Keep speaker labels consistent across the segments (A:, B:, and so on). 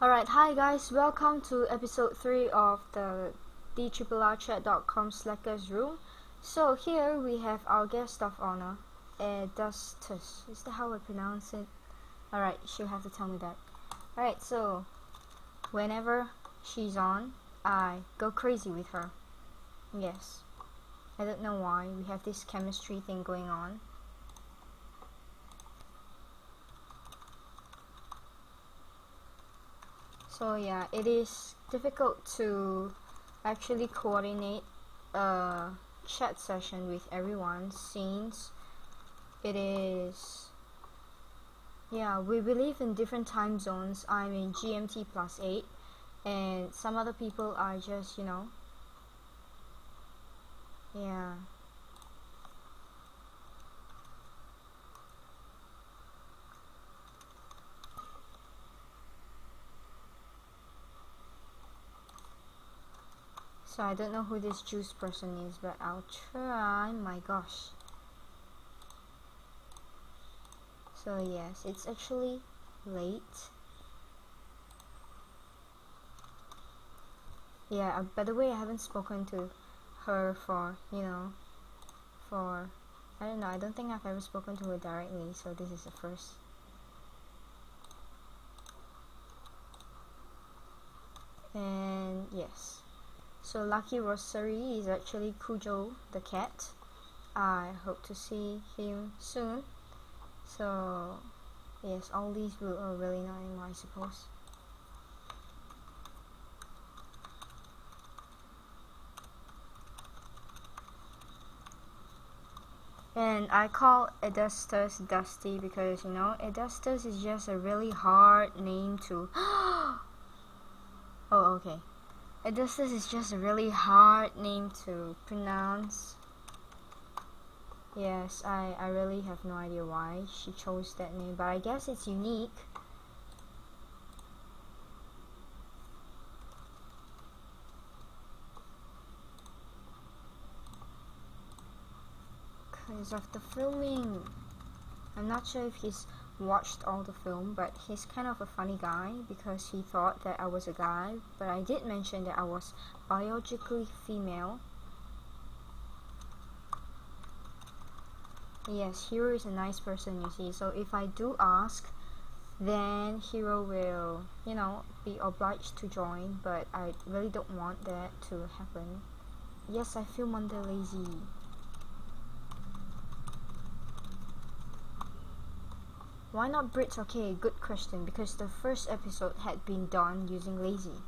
A: Alright, hi guys, welcome to episode 3 of the Drrrchat.com Slackers room. So here we have our guest of honor, Augustus. Is that how I pronounce it? Alright, she'll have to tell me that. Alright, so whenever she's on, I go crazy with her. Yes, I don't know why, we have this chemistry thing going on. So yeah, it is difficult to actually coordinate a chat session with everyone since it is, yeah, we live in different time zones. I'm in GMT +8 and some other people are just, yeah. So I don't know who this juice person is, but I'll try. My gosh. So yes, it's actually late. Yeah, by the way, I haven't spoken to her for, I don't know, I don't think I've ever spoken to her directly, so this is the first. And yes. So Lucky Rosary is actually Cujo the cat. I hope to see him soon. So yes, all these are really annoying, I suppose. And I call Augustus Dusty because Augustus is just a really hard name to oh, okay. Augustus is just a really hard name to pronounce. Yes, I really have no idea why she chose that name, but I guess it's unique. Because of the filming. I'm not sure if he's watched all the film, but he's kind of a funny guy because he thought that I was a guy, but I did mention that I was biologically female. Yes, Hero is a nice person, you see, so if I do ask, then Hero will, be obliged to join, but I really don't want that to happen. Yes, I feel Monday lazy. Why not Brits? Okay, good question, because the first episode had been done using lazy.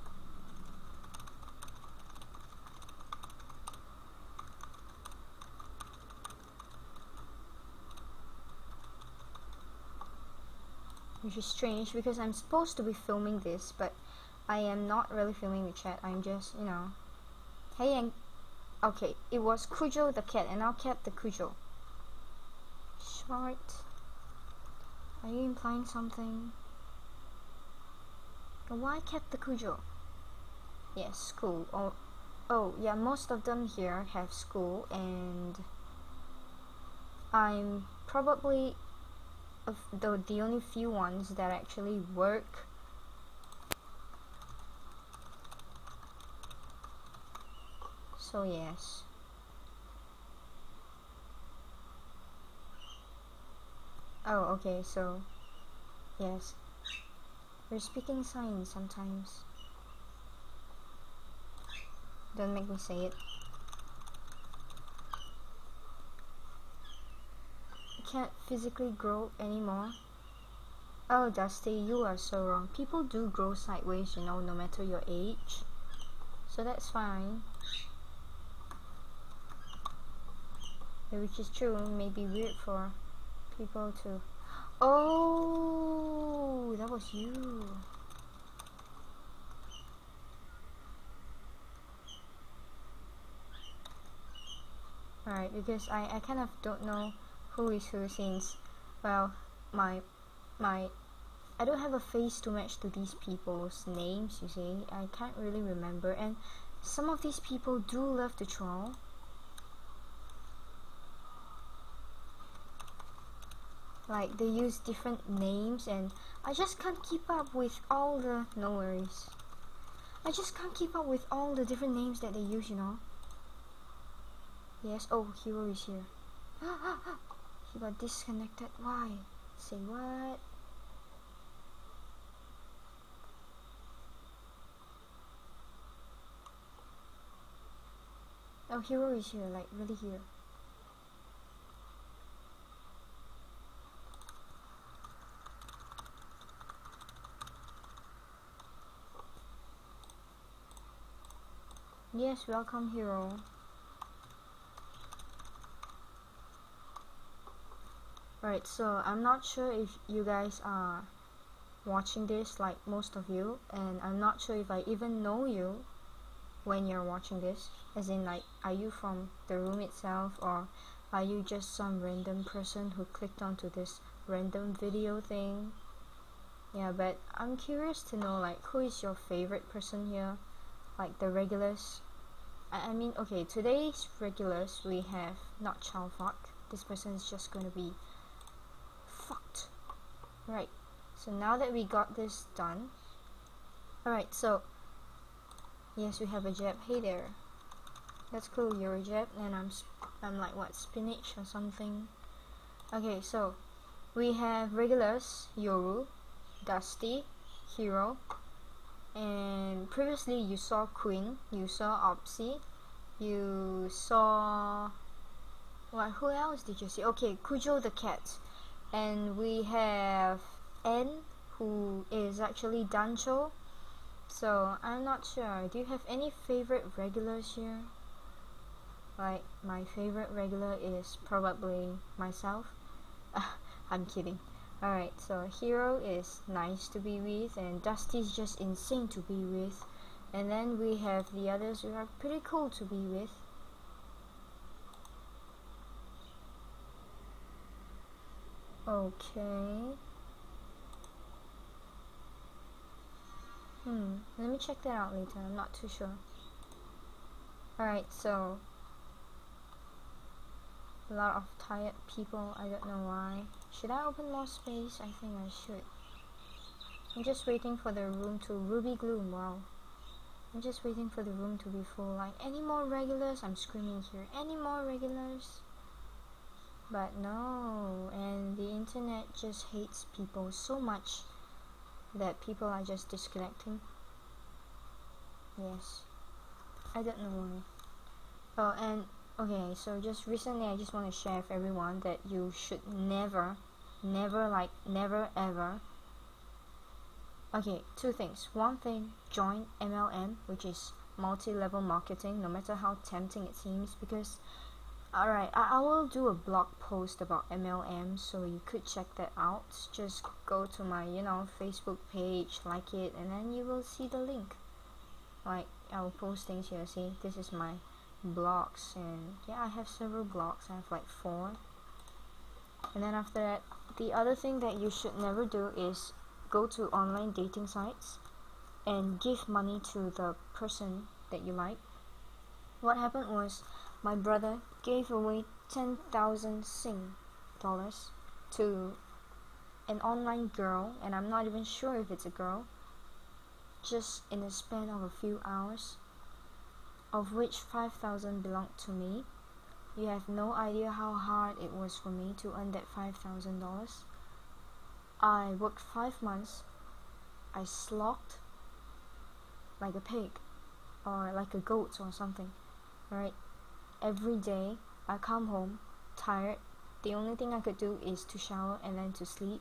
A: Which is strange because I'm supposed to be filming this, but I am not really filming the chat. I'm just, hey, and okay, it was Cujo the cat, and I'll kept the Cujo. Short. Are you implying something? Why kept the Cujo? Yes, school. Oh, yeah, most of them here have school, and I'm probably the only few ones that actually work. So yes. Oh, okay, so yes, we're speaking signs sometimes. Don't make me say it. I can't physically grow anymore. Oh, Dusty, you are so wrong. People do grow sideways, no matter your age. So that's fine. Which is true, may be weird for people to... Oh, that was you. Alright, because I kind of don't know who is who since, well, I don't have a face to match to these people's names, you see. I can't really remember, and some of these people do love to troll. Like they use different names and I just can't keep up with all the, no worries, I just can't keep up with all the different names that they use, you know. Yes, oh, hero is here. He got disconnected. Why? Say what? Oh, hero is here, like really here. Yes, welcome hero. Right, so I'm not sure if you guys are watching this, like most of you, and I'm not sure if I even know you when you're watching this, as in like, are you from the room itself, or are you just some random person who clicked onto this random video thing? Yeah, but I'm curious to know, like, who is your favorite person here, like the regulars. I mean, okay, today's regulars we have not child fuck. This person is just gonna be fucked. Right, so now that we got this done, alright, so yes, we have a jab. Hey there. That's cool, you're a jab, and I'm like what, spinach or something. Okay, so we have regulars, Yoru, Dusty, Hero, and previously you saw Queen, you saw Opsy, you saw what, who else did you see? Okay, Kujo the cat, and we have N, who is actually Dancho. So I'm not sure, do you have any favorite regulars here? Like, my favorite regular is probably myself. I'm kidding. Alright, so Hero is nice to be with, and Dusty's just insane to be with. And then we have the others who are pretty cool to be with. Okay. Let me check that out later, I'm not too sure. Alright, so a lot of tired people, I don't know why. Should I open more space? I think I should. I'm just waiting for the room to Ruby Gloom, wow. I'm just waiting for the room to be full. Like, any more regulars? I'm screaming here. Any more regulars? But no, and the internet just hates people so much that people are just disconnecting. Yes. I don't know why. Oh, and okay, so just recently I just want to share with everyone that you should never ever. Okay, two things. One thing, join MLM, which is multi-level marketing, no matter how tempting it seems, because alright, I will do a blog post about MLM, so you could check that out. Just go to my, Facebook page, like it, and then you will see the link. Like, I will post things here. See, this is my blogs, and yeah, I have several blogs. I have like 4. And then after that, the other thing that you should never do is go to online dating sites and give money to the person that you like. What happened was, my brother gave away 10,000 Sing dollars to an online girl, and I'm not even sure if it's a girl, just in the span of a few hours, of which 5,000 belonged to me. You have no idea how hard it was for me to earn that $5,000. I worked 5 months. I slogged like a pig, or like a goat or something, right? Every day I come home tired. The only thing I could do is to shower and then to sleep.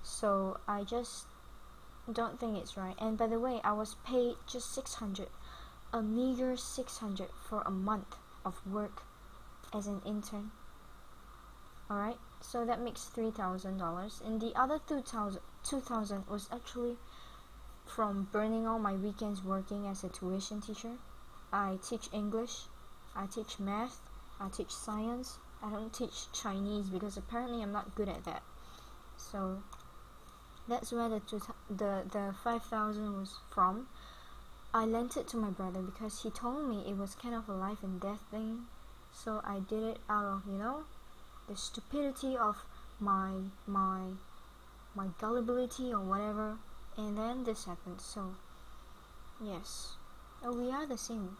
A: So I just don't think it's right. And by the way, I was paid just 600, a meager 600 for a month of work as an intern. Alright, so that makes $3,000, and the other 2,000 was actually from burning all my weekends working as a tuition teacher. I teach English, I teach math, I teach science. I don't teach Chinese because apparently I'm not good at that. So that's where the 5,000 was from. I lent it to my brother because he told me it was kind of a life and death thing. So I did it out of, the stupidity of my my my gullibility or whatever, and then this happened. So yes, we are the same.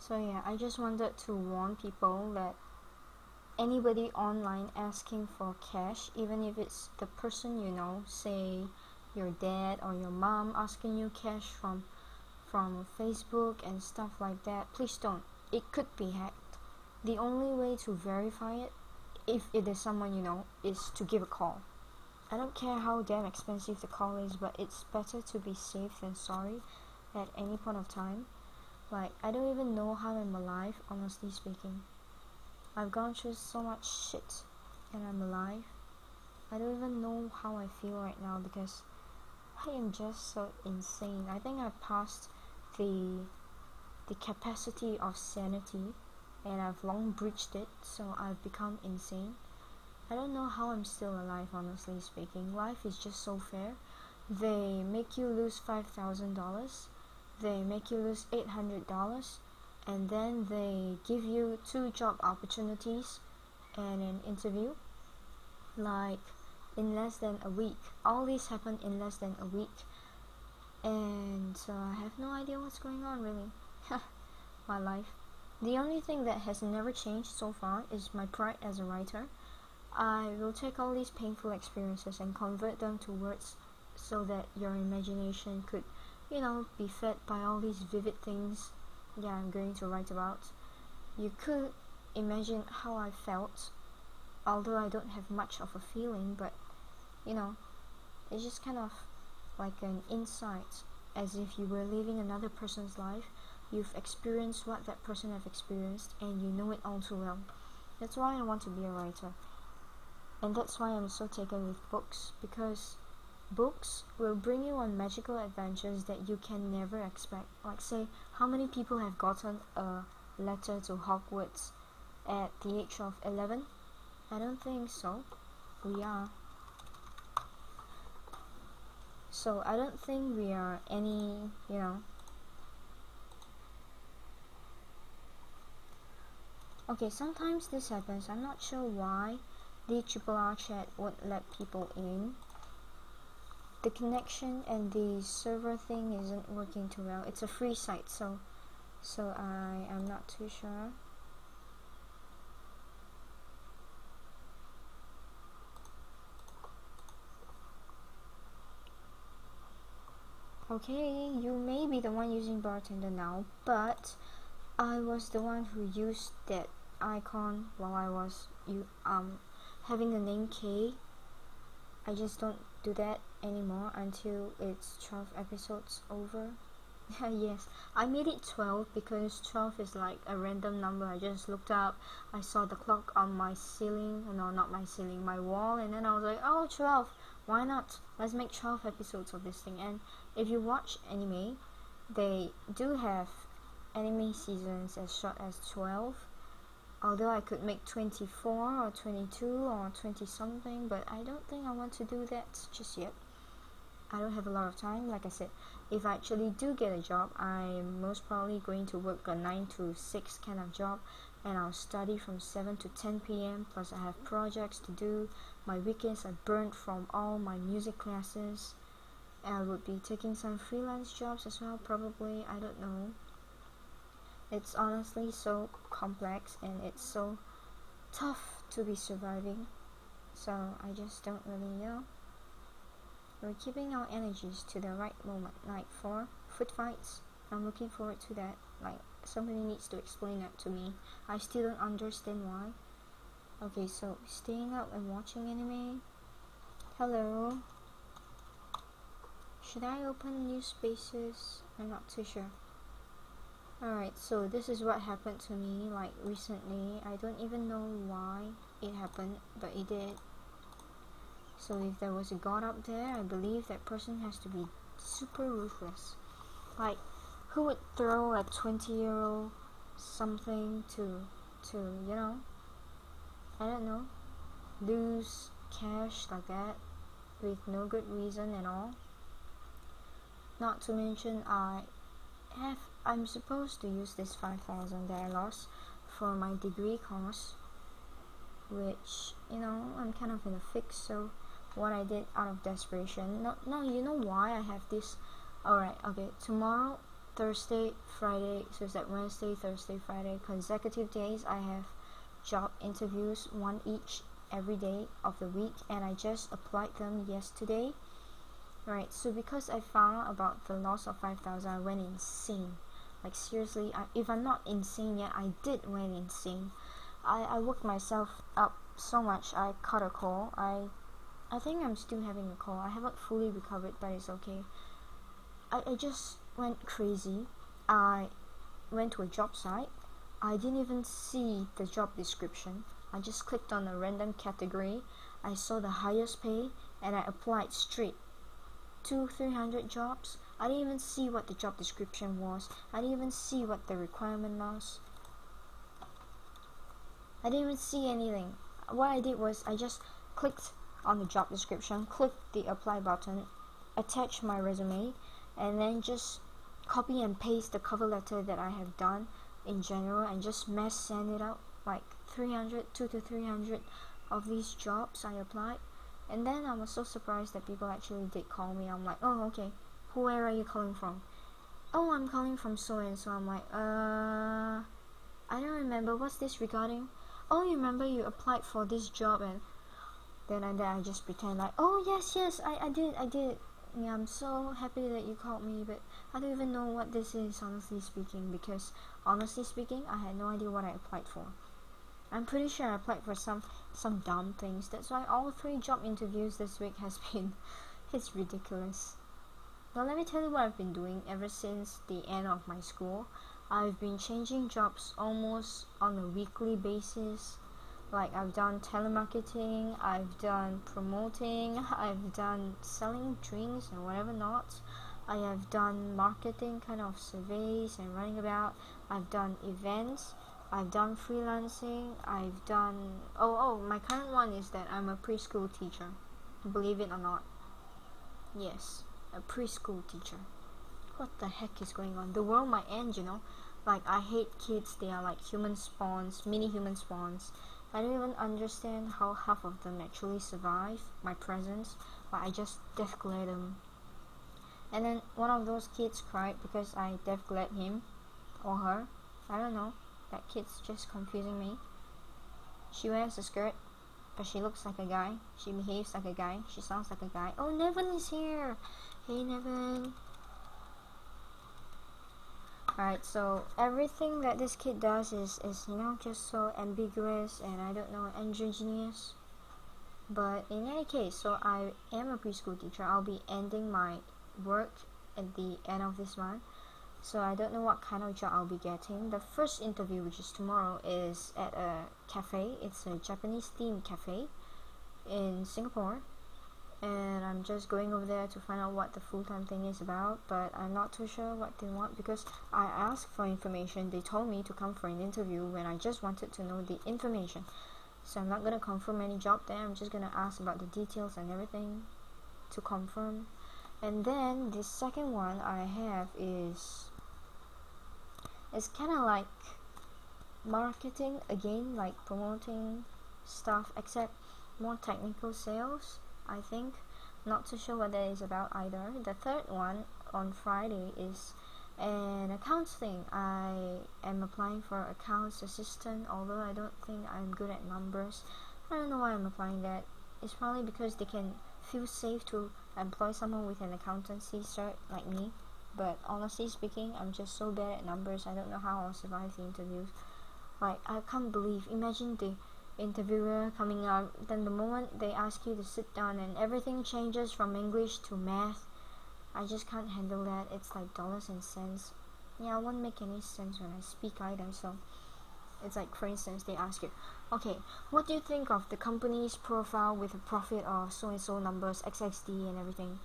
A: So yeah, I just wanted to warn people that anybody online asking for cash, even if it's the person you know, say your dad or your mom asking you cash from Facebook and stuff like that, please don't. It could be hacked. The only way to verify it, if it is someone you know, is to give a call. I don't care how damn expensive the call is, but it's better to be safe than sorry at any point of time. Like, I don't even know how I'm alive, honestly speaking. I've gone through so much shit, and I'm alive. I don't even know how I feel right now because I am just so insane. I think I passed the capacity of sanity, and I've long breached it, so I've become insane. I don't know how I'm still alive, honestly speaking. Life is just so fair. They make you lose $5,000. They make you lose $800, and then they give you 2 job opportunities and an interview, like in less than a week. All this happened in less than a week, and I have no idea what's going on, really. My life. The only thing that has never changed so far is my pride as a writer. I will take all these painful experiences and convert them to words so that your imagination could, be fed by all these vivid things I'm going to write about. You could imagine how I felt, although I don't have much of a feeling, but it's just kind of like an insight, as if you were living another person's life. You've experienced what that person have experienced, and you know it all too well. That's why I want to be a writer, and that's why I'm so taken with books, because books will bring you on magical adventures that you can never expect. Like, say, how many people have gotten a letter to Hogwarts at the age of 11? I don't think so. We are. So I don't think we are any, Okay, sometimes this happens. I'm not sure why the Drrrchat won't let people in. The connection and the server thing isn't working too well. It's a free site, so I am not too sure. Okay, you may be the one using bartender now, but I was the one who used that icon while I was having the name K. I just don't do that anymore until it's 12 episodes over. Yes, I made it 12 because 12 is like a random number. I just looked up, I saw the clock on my ceiling, no, not my ceiling, my wall, and then I was like, oh, 12, why not? Let's make 12 episodes of this thing. And if you watch anime, they do have anime seasons as short as 12, although I could make 24 or 22 or 20 something, but I don't think I want to do that just yet. I don't have a lot of time. Like I said, if I actually do get a job, I'm most probably going to work a 9 to 6 kind of job, and I'll study from 7 to 10 p.m. plus I have projects to do. My weekends are burnt from all my music classes. I would be taking some freelance jobs as well, probably. I don't know. It's honestly so complex, and it's so tough to be surviving. So I just don't really know. We're keeping our energies to the right moment. Like for foot fights, I'm looking forward to that. Like, somebody needs to explain that to me. I still don't understand why. Okay, so staying up and watching anime. Hello. Should I open new spaces? I'm not too sure. Alright, so this is what happened to me like recently. I don't even know why it happened, but it did. So if there was a god up there, I believe that person has to be super ruthless. Like, who would throw a 20-year-old something to I don't know, lose cash like that? with no good reason at all. Not to mention I'm supposed to use this 5,000 that I lost for my degree course, which, I'm kind of in a fix. So what I did out of desperation, no, you know why I have this? Alright, okay, tomorrow, Thursday, Friday, so it's like Wednesday, Thursday, Friday, consecutive days, I have job interviews, one each every day of the week, and I just applied them yesterday. Right, so because I found out about the loss of 5,000, I went insane. Like seriously, if I'm not insane yet, I did went insane. I worked myself up so much. I caught a cold. I think I'm still having a cold. I haven't fully recovered, but it's okay. I just went crazy. I went to a job site. I didn't even see the job description. I just clicked on a random category. I saw the highest pay and I applied straight. 200-300 jobs. I didn't even see what the job description was. I didn't even see what the requirement was. I didn't even see anything. What I did was I just clicked on the job description, clicked the apply button, attached my resume, and then just copy and paste the cover letter that I have done in general and just mass send it out. Like 2 to 300 of these jobs I applied. And then I was so surprised that people actually did call me. I'm like, oh, okay, where are you calling from? Oh, I'm calling from so and so. I'm like, I don't remember, what's this regarding? Oh, you remember you applied for this job? And then I just pretend like, oh yes, I did. Yeah, I'm so happy that you called me, but I don't even know what this is, honestly speaking, because honestly speaking, I had no idea what I applied for. I'm pretty sure I applied for some dumb things. That's why all 3 job interviews this week has been, it's ridiculous. Now let me tell you what I've been doing ever since the end of my school. I've been changing jobs almost on a weekly basis. Like I've done telemarketing, I've done promoting, I've done selling drinks and whatever not. I have done marketing kind of surveys and running about. I've done events. I've done freelancing. I've done my current one is that I'm a preschool teacher. Believe it or not. Yes, a preschool teacher. What the heck is going on? The world might end, Like I hate kids. They are like human spawns, mini human spawns. I don't even understand how half of them actually survive my presence, but I just death glare them. And then one of those kids cried because I death glared him or her. I don't know. That kid's just confusing me. She wears a skirt, but she looks like a guy. She behaves like a guy. She sounds like a guy. Oh, Nevin is here. Hey, Nevin. Alright, so everything that this kid does is just so ambiguous and I don't know, androgynous. But in any case, so I am a preschool teacher. I'll be ending my work at the end of this month. So I don't know what kind of job I'll be getting. The first interview, which is tomorrow, is at a cafe. It's a Japanese themed cafe in Singapore. And I'm just going over there to find out what the full-time thing is about. But I'm not too sure what they want because I asked for information. They told me to come for an interview when I just wanted to know the information. So I'm not going to confirm any job there. I'm just going to ask about the details and everything to confirm. And then the second one I have is kind of like marketing again, like promoting stuff, except more technical sales, I think. Not too sure what that is about either. The third one on Friday is an accounts thing. I am applying for accounts assistant, although I don't think I'm good at numbers. I don't know why I'm applying that. It's probably because they can feel safe to employ someone with an accountancy cert like me. But honestly speaking, I'm just so bad at numbers. I don't know how I'll survive the interviews. Like, I can't believe, imagine the interviewer coming out, then the moment they ask you to sit down and everything changes from English to math. I just can't handle that. It's like dollars and cents. Yeah, it won't make any sense when I speak either. So it's like, for instance, they ask you, okay, what do you think of the company's profile with a profit of so and so numbers, XXD and everything?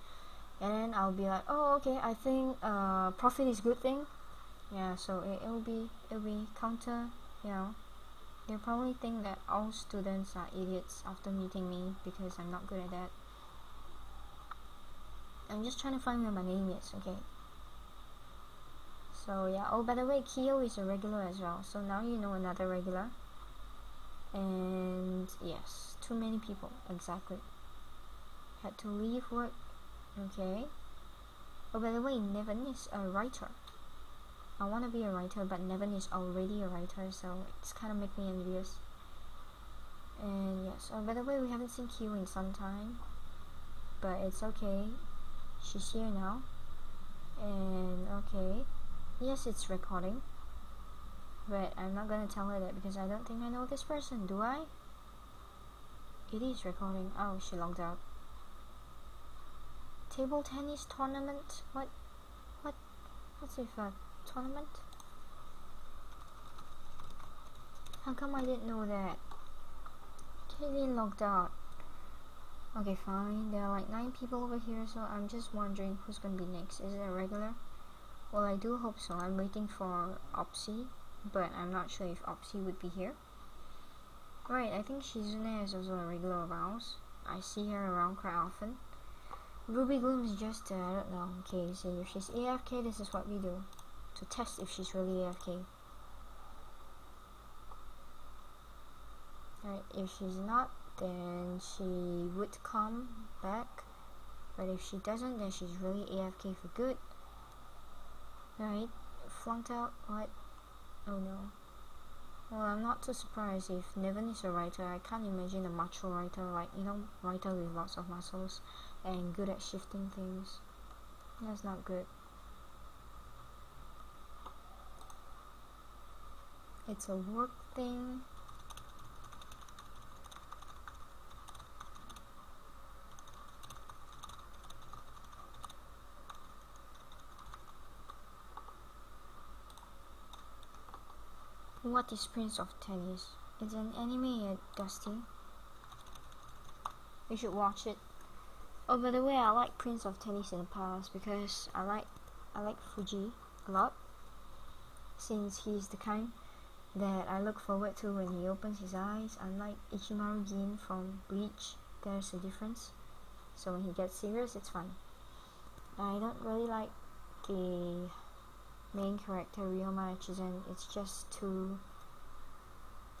A: And then I'll be like, oh, okay, I think profit is good thing. Yeah, so it'll be counter, They'll probably think that all students are idiots after meeting me because I'm not good at that. I'm just trying to find where my name is, okay? So yeah, oh by the way, Kyo is a regular as well, so now you know another regular. And yes, too many people, exactly. Had to leave work, okay? Oh by the way, Nevin is a writer. I want to be a writer, but Nevin is already a writer, so it's kind of make me envious. And yes, oh by the way, we haven't seen Kyo in some time, but it's okay, she's here now. And okay, yes, it's recording, but I'm not gonna tell her that because I don't think I know this person, do I? It is recording. Oh, she logged out. Table tennis tournament? What's with a tournament? How come I didn't know that? Katie logged out. Okay, fine. There are like 9 people over here, so I'm just wondering who's gonna be next. Is it a regular? Well, I do hope so. I'm waiting for Opsy, but I'm not sure if Opsy would be here. Right, I think Shizune is also a regular of ours. I see her around quite often. Ruby Gloom is just, I don't know. Okay, so if she's AFK, this is what we do. To test if she's really AFK. Right, if she's not, then she would come back. But if she doesn't, then she's really AFK for good. Right, flunked out, what? Oh no. Well, I'm not too surprised if Niven is a writer. I can't imagine a macho writer, like, you know, writer with lots of muscles and good at shifting things. That's not good. It's a work thing. What is Prince of Tennis? It's an anime, Dusty. You should watch it. Oh, by the way, I like Prince of Tennis in the past because I like Fuji a lot, since he's the kind that I look forward to when he opens his eyes. Unlike Ichimaru Gin from Bleach, there's a difference. So when he gets serious, it's fun. I don't really like the main character Ryoma Echizen. It's just too,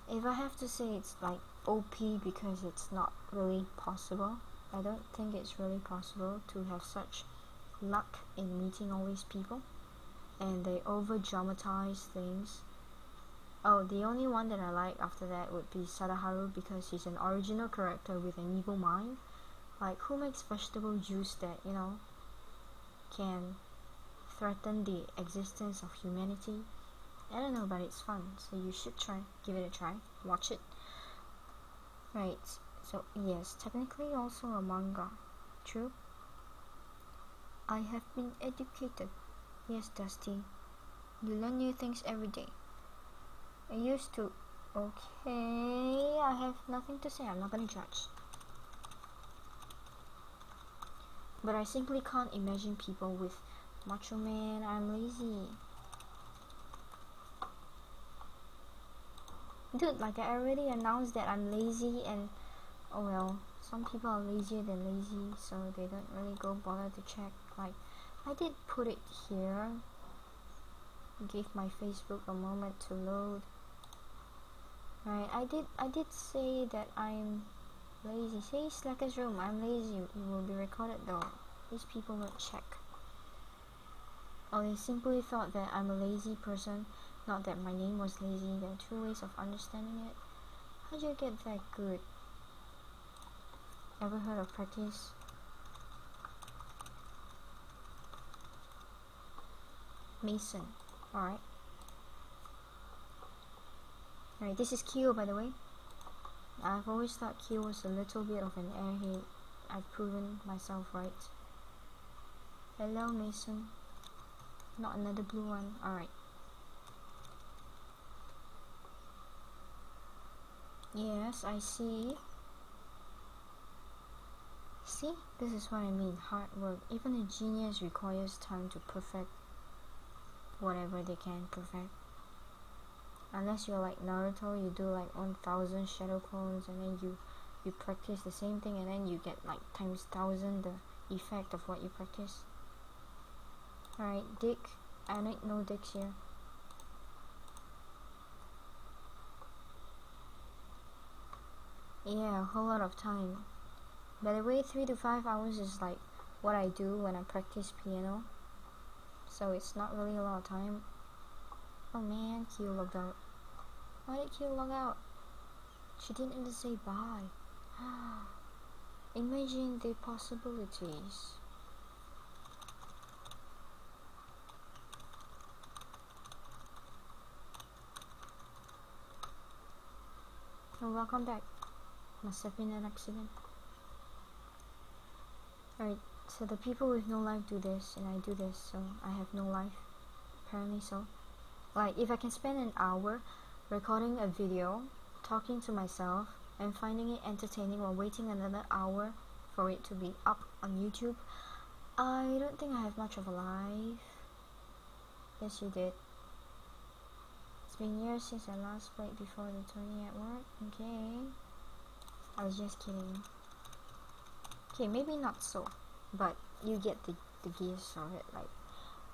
A: if I have to say, it's like OP because it's not really possible. I don't think it's really possible to have such luck in meeting all these people, and they over dramatize things. Oh, the only one that I like after that would be Sadaharu because he's an original character with an evil mind. Like, who makes vegetable juice that, you know, can threaten the existence of humanity? I don't know, but it's fun, so you should give it a try, watch it. Right, so yes, technically also a manga. True. I have been educated. Yes, Dusty. You learn new things every day. I used to. Okay, I have nothing to say. I'm not gonna judge. But I simply can't imagine people with macho man, I'm lazy. Dude, like I already announced that I'm lazy, and oh well, some people are lazier than lazy, so they don't really go bother to check. Like, I did put it here. Give my Facebook a moment to load. Right, I did say that I'm lazy. Say Slacker's room, I'm lazy. It will be recorded though. These people won't check. Or they simply thought that I'm a lazy person, not that my name was lazy. There are 2 ways of understanding it. How'd you get that good? Ever heard of practice? Mason. Alright. Alright, this is Kyo, by the way. I've always thought Kyo was a little bit of an airhead. I've proven myself right. Hello, Mason. Not another blue one. Alright. Yes, I see. See? This is what I mean. Hard work. Even a genius requires time to perfect whatever they can perfect. Unless you're like Naruto, you do like 1000 shadow clones and then you practice the same thing and then you get like times 1000 the effect of what you practice. Alright, dig. I need no digs here. Yeah, a whole lot of time. By the way, 3 to 5 hours is like what I do when I practice piano. So it's not really a lot of time. Oh man, Q logged out. Why did Q log out? She didn't even say bye. Imagine the possibilities. Oh, welcome back. Must have been an accident. Alright, so the people with no life do this, and I do this, so I have no life. Apparently so. Like, if I can spend an hour recording a video, talking to myself, and finding it entertaining while waiting another hour for it to be up on YouTube, I don't think I have much of a life. Yes, you did. It's been years since I last played before the tourney at work. Okay. I was just kidding. Okay, maybe not so, but you get the gist of it. Like,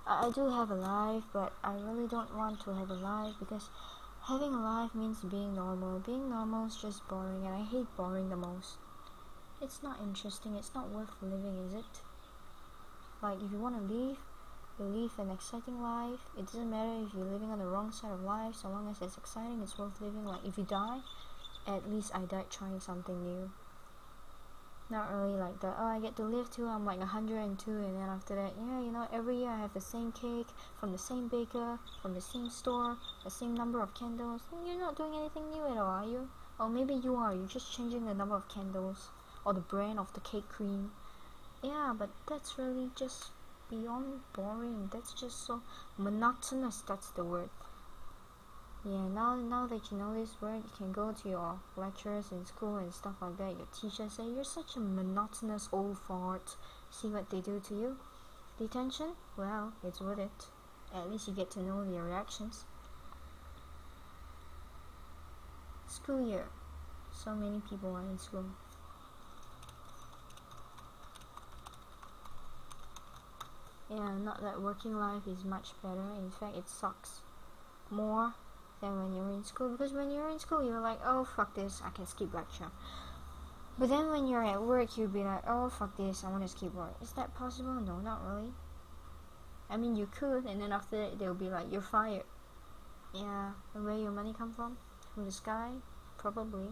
A: I do have a life, but I really don't want to have a life, because having a life means being normal. Being normal is just boring, and I hate boring the most. It's not interesting, it's not worth living, is it? Like, if you want to live, you live an exciting life. It doesn't matter if you're living on the wrong side of life, so long as it's exciting, it's worth living. Like, if you die, at least I died trying something new. Not really like that, oh, I get to live till I'm like 102, and then after that, yeah, you know, every year I have the same cake from the same baker, from the same store, the same number of candles. You're not doing anything new at all, are you? Or maybe you are, you're just changing the number of candles or the brand of the cake cream. Yeah, but that's really just beyond boring. That's just so monotonous, that's the word. Yeah, now that you know this word, you can go to your lecturers in school and stuff like that. Your teachers say, you're such a monotonous old fart. See what they do to you? Detention? Well, it's worth it. At least you get to know their reactions. School year. So many people are in school. Yeah, not that working life is much better. In fact, it sucks more than when you're in school, because when you're in school you're like, oh fuck this, I can skip lecture. But then when you're at work you'll be like, oh fuck this, I want to skip work. Is that possible? No, not really. I mean, you could, and then after that they'll be like, you're fired. Yeah, and where your money come from? From the sky? Probably.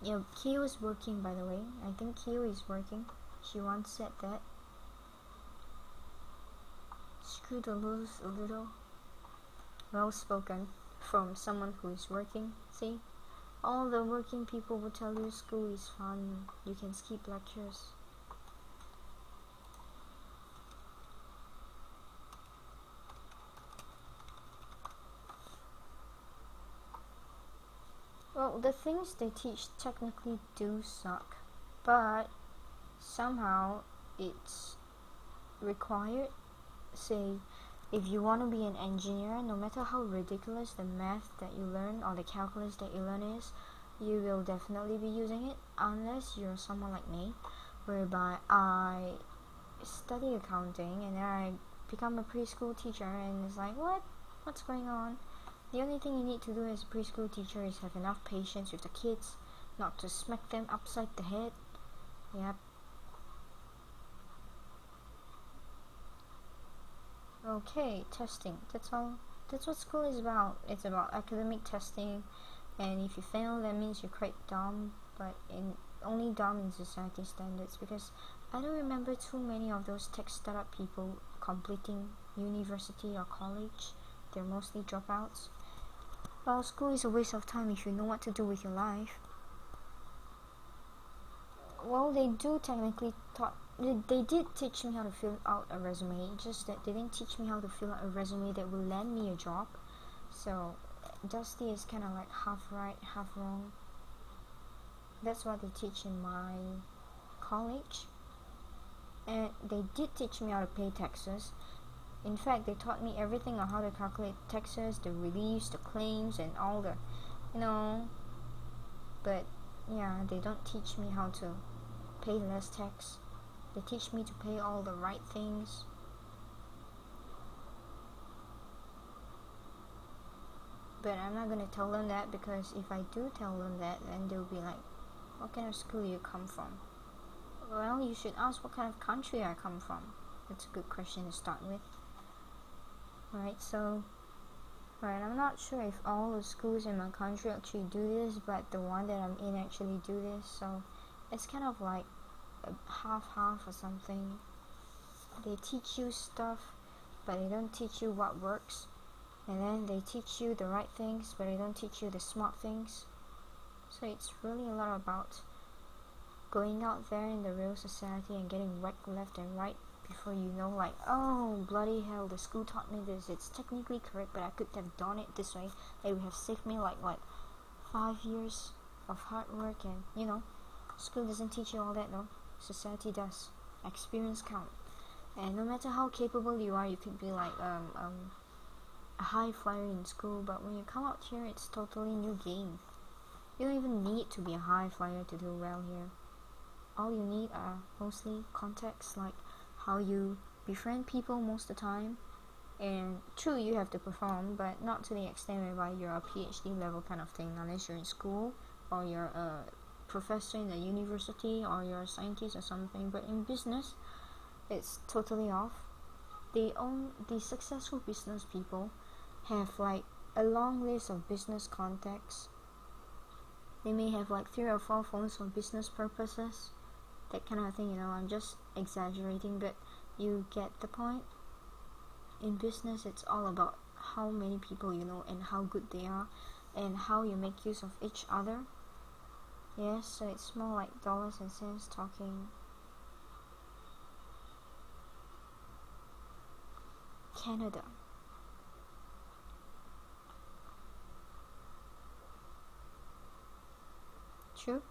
A: Yeah, Kyo is working, by the way. I think Kyo is working. She once said that. Screw the loose a little. Well spoken from someone who is working. See, all the working people will tell you school is fun, you can skip lectures. Well, the things they teach technically do suck, but somehow it's required. Say, if you want to be an engineer, no matter how ridiculous the math that you learn or the calculus that you learn is, you will definitely be using it, unless you're someone like me, whereby I study accounting and then I become a preschool teacher, and it's like, what's going on? The only thing you need to do as a preschool teacher is have enough patience with the kids, not to smack them upside the head. Yep. Okay, testing. That's all. That's what school is about. It's about academic testing, and if you fail, that means you're quite dumb. But only dumb in society standards, because I don't remember too many of those tech startup people completing university or college. They're mostly dropouts. Well, school is a waste of time if you know what to do with your life. Well, they do technically they did teach me how to fill out a resume, just that they didn't teach me how to fill out a resume that will land me a job. So Dusty is kind of like half right, half wrong. That's what they teach in my college. And they did teach me how to pay taxes. In fact, they taught me everything on how to calculate taxes, the reliefs, the claims, and all the, but yeah, they don't teach me how to pay less tax. They teach me to pay all the right things. But I'm not gonna tell them that, because if I do tell them that, then they'll be like, what kind of school you come from? Well, you should ask what kind of country I come from. That's a good question to start with. Alright, so I'm not sure if all the schools in my country actually do this, but the one that I'm in actually do this, so it's kind of like a half or something. They teach you stuff, but they don't teach you what works. And then they teach you the right things, but they don't teach you the smart things. So it's really a lot about going out there in the real society and getting whacked left and right before you know, like, oh, bloody hell, the school taught me this. It's technically correct, but I could have done it this way. It would have saved me like 5 years of hard work. And you know, school doesn't teach you all that though. Society does. Experience count. And no matter how capable you are, you could be like a high flyer in school, but when you come out here, it's totally new game. You don't even need to be a high flyer to do well here. All you need are mostly contacts, like how you befriend people most of the time. And true, you have to perform, but not to the extent whereby you're a PhD level kind of thing, unless you're in school or you're a professor in a university or you're a scientist or something. But in business, it's totally off. The successful business people have like a long list of business contacts. They may have like 3 or 4 phones for business purposes, that kind of thing, you know. I'm just exaggerating, but you get the point. In business, it's all about how many people you know and how good they are and how you make use of each other. Yes, so it's more like dollars and cents talking. Canada. True.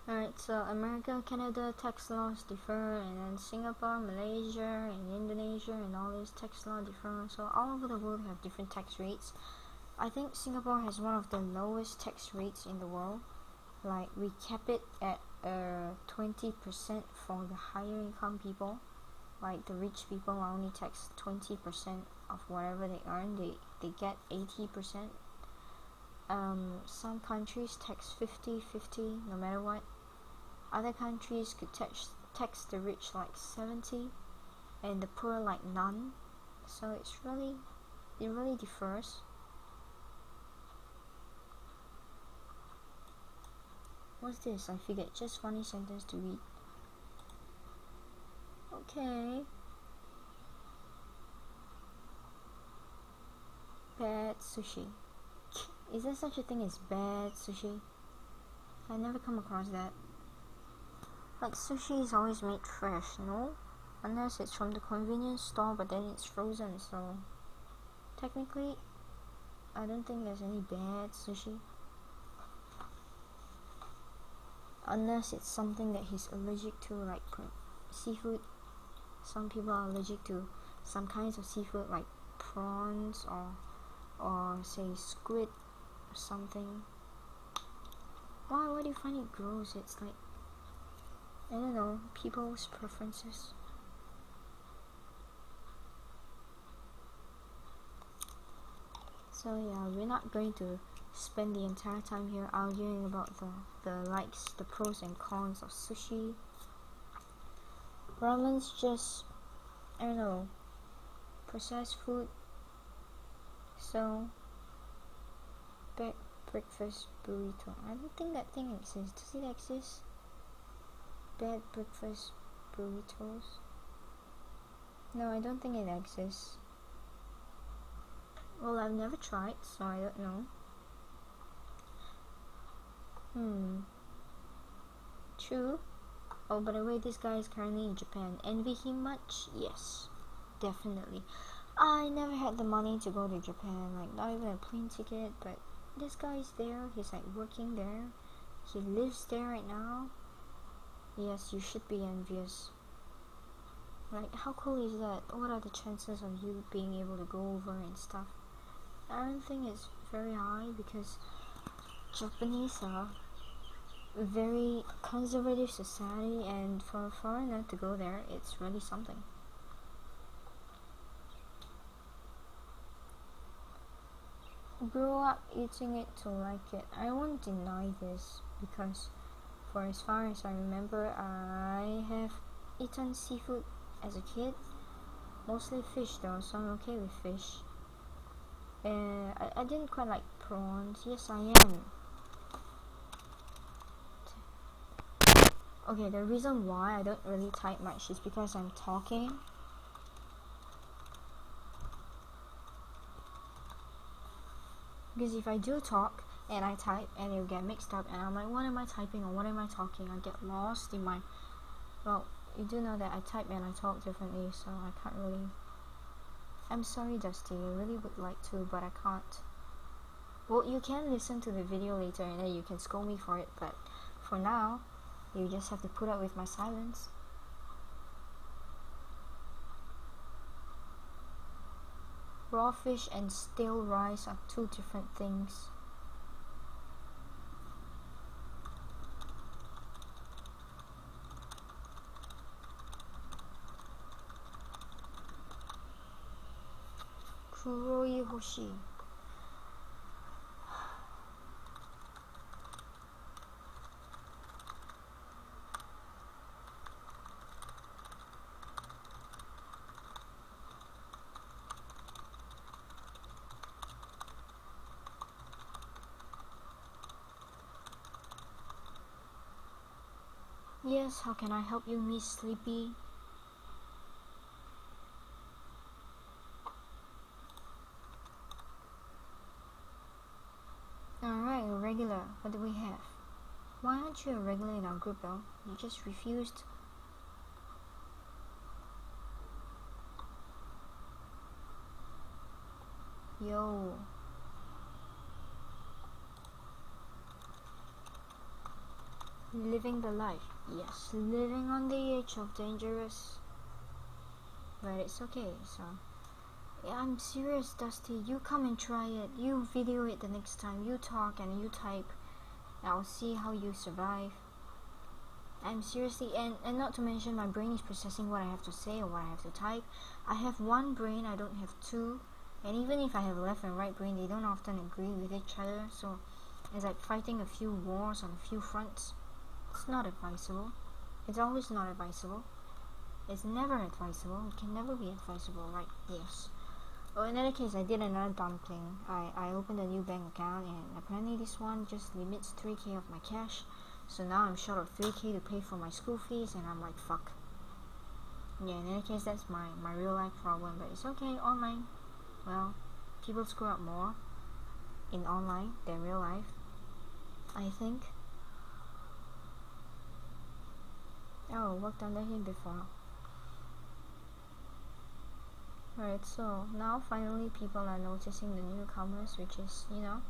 A: Alright, so America, Canada, tax laws differ, and then Singapore, Malaysia, and Indonesia, and all these tax laws differ. So all over the world have different tax rates. I think Singapore has one of the lowest tax rates in the world. Like, we cap it at 20% for the higher income people. Like, the rich people are only taxed 20% of whatever they earn. They get 80%. Some countries tax 50-50 no matter what. Other countries could tax the rich like 70 and the poor like none. So it really differs. What's this? I figured just funny sentence to read. Okay. Bad sushi. Is there such a thing as bad sushi? I never come across that. Like, sushi is always made fresh, no? Unless it's from the convenience store, but then it's frozen, so technically I don't think there's any bad sushi. Unless it's something that he's allergic to, like seafood. Some people are allergic to some kinds of seafood, like prawns or say squid or something. Why do you find it gross? It's like, I don't know, people's preferences. So yeah, we're not going to spend the entire time here arguing about the likes, the pros and cons of sushi. Ramen's just, I don't know, processed food. So, breakfast burrito. I don't think that thing exists. Does it exist? Bed breakfast burritos? No, I don't think it exists. Well, I've never tried, so I don't know. True. Oh, by the way, this guy is currently in Japan. Envy him much? Yes, definitely. I never had the money to go to Japan, like not even a plane ticket, but this guy is there. He's like working there. He lives there right now. Yes, you should be envious. Like, how cool is that? What are the chances of you being able to go over and stuff? I don't think it's very high, because Japanese are very conservative society, and for a foreigner to go there, it's really something. Grow up eating it to like it. I won't deny this, because for as far as I remember, I have eaten seafood as a kid, mostly fish though, so I'm okay with fish. I didn't quite like prawns. Yes, I am. Okay, the reason why I don't really type much is because I'm talking. Because if I do talk and I type and it'll get mixed up and I'm like, what am I typing or what am I talking? I get lost in my... Well, you do know that I type and I talk differently, so I can't really... I'm sorry, Dusty, I really would like to, but I can't. Well, you can listen to the video later and then you can scold me for it, but for now, you just have to put up with my silence. Raw fish and stale rice are two different things. Kuroi Hoshi. Yes, how can I help you, Miss Sleepy? Alright, a regular. What do we have? Why aren't you a regular in our group though? You just refused. Yo. Living the life. Yes, living on the edge of dangerous. But it's okay, so... Yeah, I'm serious, Dusty. You come and try it. You video it the next time. You talk and you type. I'll see how you survive. I'm seriously, and not to mention my brain is processing what I have to say or what I have to type. I have one brain, I don't have two. And even if I have left and right brain, they don't often agree with each other. So it's like fighting a few wars on a few fronts. It's not advisable. It's always not advisable. It's never advisable. It can never be advisable, right? Yes. Well, in any case, I did another dumb thing. I opened a new bank account, and apparently this one just limits 3k of my cash. So now I'm short of 3k to pay for my school fees, and I'm like, fuck. Yeah, in any case, that's my real life problem, but it's okay, online. Well, people screw up more in online than real life, I think. Oh, worked under him before. Right, so now finally people are noticing the newcomers, which is, you know,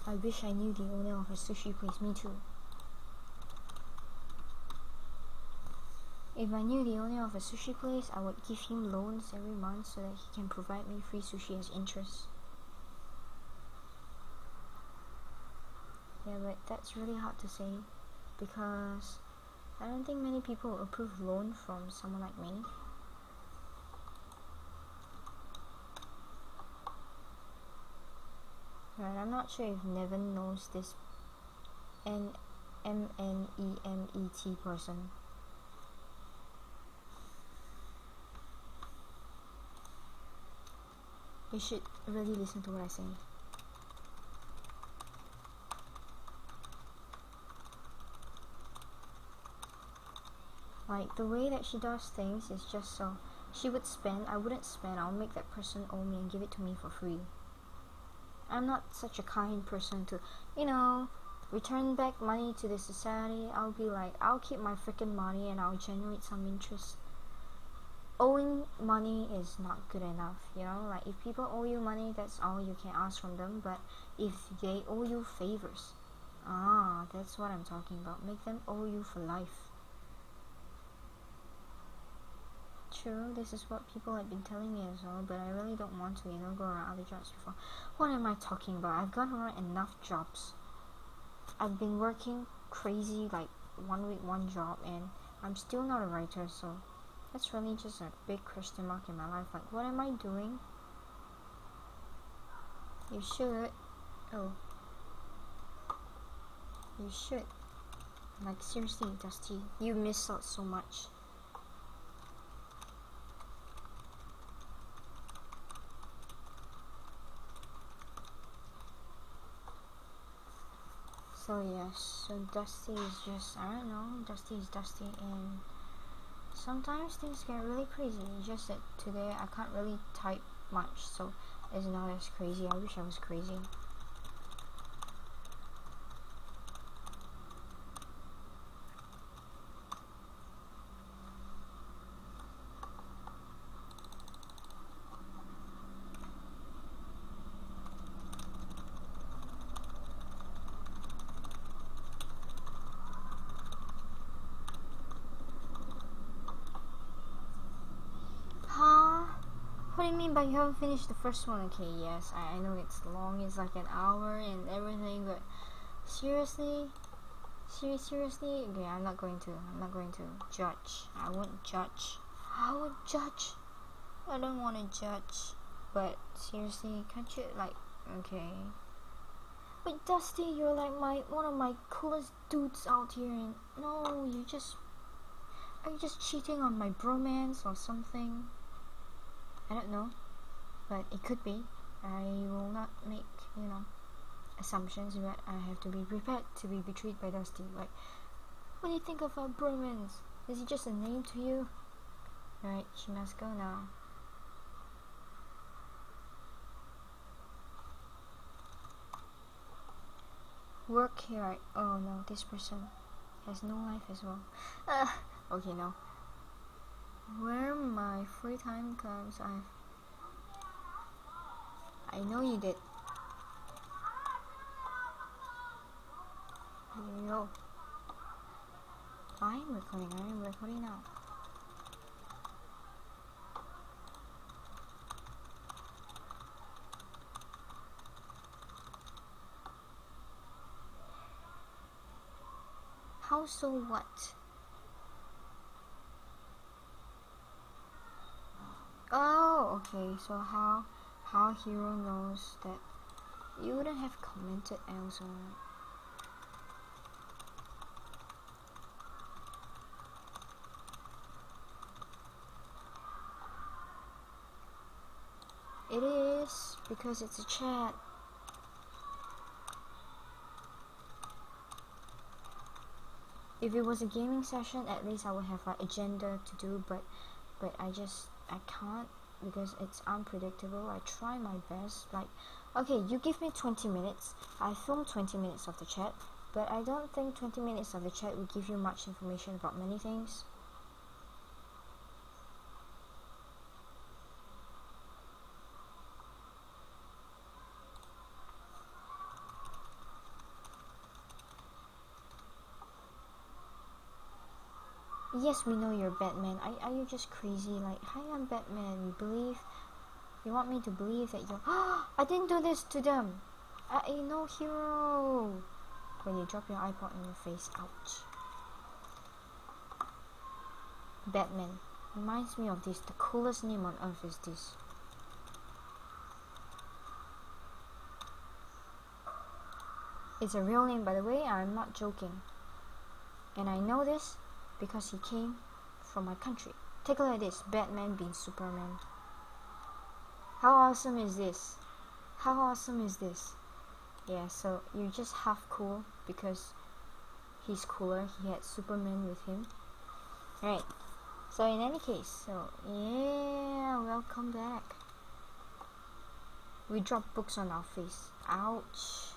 A: I wish I knew the owner of a sushi place. Me too. If I knew the owner of a sushi place, I would give him loans every month so that he can provide me free sushi as interest. Yeah, but that's really hard to say, because I don't think many people approve loan from someone like me. Right, I'm not sure if Nevin knows this M-N-E-M-E-T person. You should really listen to what I say. Like, the way that she does things is just so... She would spend, I wouldn't spend, I'll make that person owe me and give it to me for free. I'm not such a kind person to, you know, return back money to the society. I'll be like, I'll keep my freaking money and I'll generate some interest. Owing money is not good enough, you know, like if people owe you money, that's all you can ask from them. But if they owe you favors, that's what I'm talking about. Make them owe you for life. true. This is what people have been telling me as well, but I really don't want to, go around other jobs before. What am I talking about? I've gone around enough jobs. I've been working crazy, like 1 week, one job, and I'm still not a writer, so that's really just a big question mark in my life. Like, what am I doing? You should. Oh. You should. Like, seriously, Dusty, you miss out so much. So yes, so Dusty is just, I don't know, Dusty is Dusty, and sometimes things get really crazy. It's just that today I can't really type much, so it's not as crazy. I wish I was crazy. What do you mean by you haven't finished the first one? Okay, yes, I know it's long, it's like an hour and everything, but seriously? Seriously? Okay, I'm not going to judge. I won't judge. I would judge. I don't want to judge. But seriously, can't you, like, okay. But Dusty, you're like one of my coolest dudes out here, and no, are you just cheating on my bromance or something? I don't know, but it could be. I will not make, assumptions, but I have to be prepared to be betrayed by Dusty. Like, what do you think of our bromance? Is he just a name to you? Right, she must go now. Work here. Oh no, this person has no life as well. Okay, no. Where my free time comes, I know you did. Here you go. I am recording now. How so what? Oh, okay, so how Hero knows that you wouldn't have commented also. It is, because it's a chat. If it was a gaming session, at least I would have an agenda to do, but I can't, because it's unpredictable. I try my best. Like, okay, you give me 20 minutes. I film 20 minutes of the chat, but I don't think 20 minutes of the chat will give you much information about many things. Yes, we know you're Batman. Are you just crazy? Like, hi, I'm Batman. You want me to believe that you're... I didn't do this to them. No, Hero. When you drop your iPod in your face, ouch. Batman. Reminds me of this. The coolest name on earth is this. It's a real name, by the way. I'm not joking. And I know this because he came from my country. Take a look at this. Batman being Superman. How awesome is this? How awesome is this? Yeah, so you're just half cool because he's cooler. He had Superman with him. Right. So in any case, so yeah, welcome back. We dropped books on our face. Ouch.